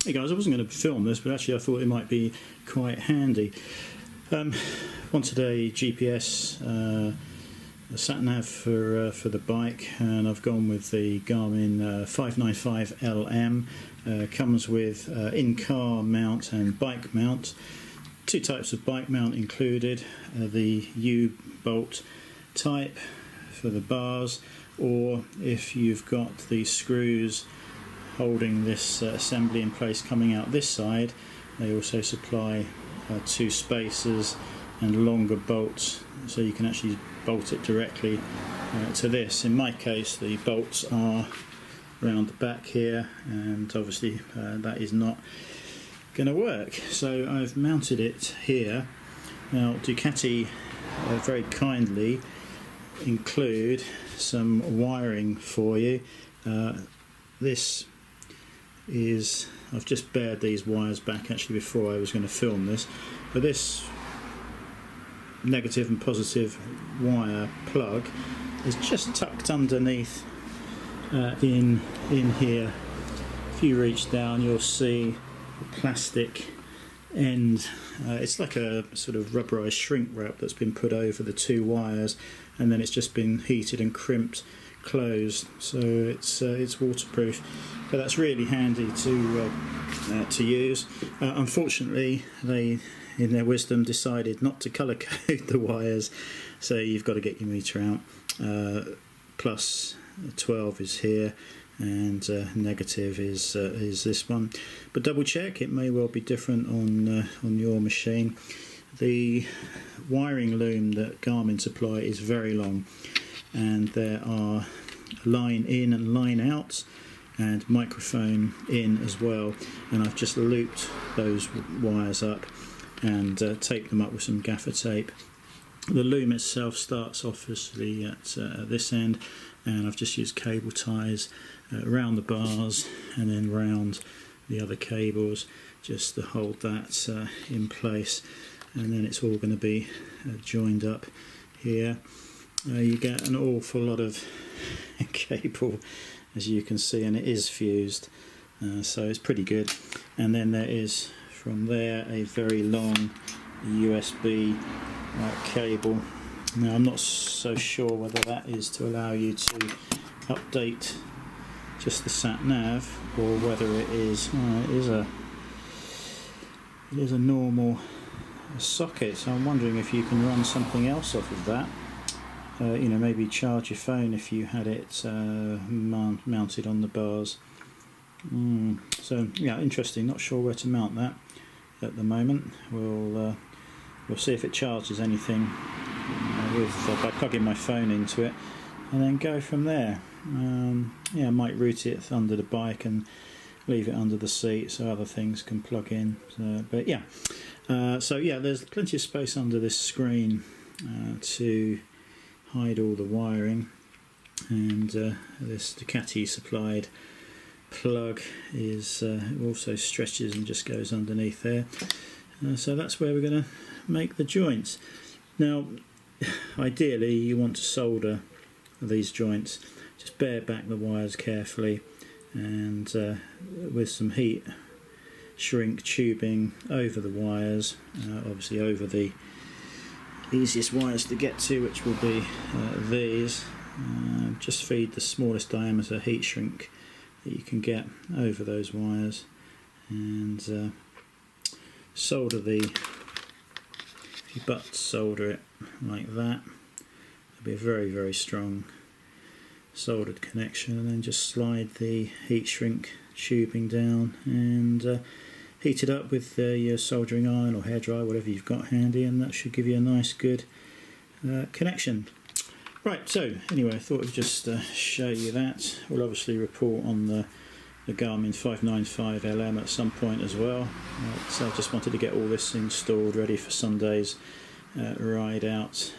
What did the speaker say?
Hey guys, I wasn't going to film this, but actually I thought it might be quite handy. Wanted a GPS Sat Nav for the bike, and I've gone with the Garmin 595LM. Comes with in-car mount and bike mount. Two types of bike mount included, the U-bolt type for the bars, or if you've got the screws holding this assembly in place coming out this side, they also supply two spacers and longer bolts, so you can actually bolt it directly to this. In my case, the bolts are around the back here, and obviously that is not going to work, so I've mounted it here. Now Ducati very kindly include some wiring for you. This is, I've just bared these wires back actually before I was going to film this, but this negative and positive wire plug is just tucked underneath in here. If you reach down, you'll see the plastic end. It's like a sort of rubberized shrink wrap that's been put over the two wires, and then it's just been heated and crimped closed, so it's waterproof. But that's really handy to use. Unfortunately, they, in their wisdom, decided not to colour code the wires, so you've got to get your meter out. Plus 12 is here, and negative is this one. But double check; it may well be different on your machine. The wiring loom that Garmin supply is very long, and there are line in and line out and microphone in as well, and I've just looped those wires up and taped them up with some gaffer tape. The loom itself starts obviously at this end, and I've just used cable ties around the bars and then round the other cables just to hold that in place, and then it's all going to be joined up here. You get an awful lot of cable, as you can see, and it is fused, so it's pretty good. And then there is from there a very long USB cable. Now I'm not so sure whether that is to allow you to update just the sat nav, or whether it is it is a normal socket. So I'm wondering if you can run something else off of that. You know, maybe charge your phone if you had it mounted on the bars. So yeah, interesting. Not sure where to mount that at the moment. We'll see if it charges anything by plugging my phone into it, and then go from there. Yeah, I might route it under the bike and leave it under the seat so other things can plug in. But yeah, so yeah, there's plenty of space under this screen to hide all the wiring, and this Ducati supplied plug is also stretches and just goes underneath there. So that's where we're going to make the joints. Now ideally you want to solder these joints. Just bare back the wires carefully, and with some heat shrink tubing over the wires, obviously over the easiest wires to get to, which will be these. Just feed the smallest diameter heat shrink that you can get over those wires, and solder if you butt solder it like that, it'll be a very, very strong soldered connection, and then just slide the heat shrink tubing down and heat it up with your soldering iron or hairdryer, whatever you've got handy, and that should give you a nice good connection. Right, so anyway, I thought I'd just show you that. We'll obviously report on the Garmin 595LM at some point as well. So I just wanted to get all this installed ready for Sunday's ride out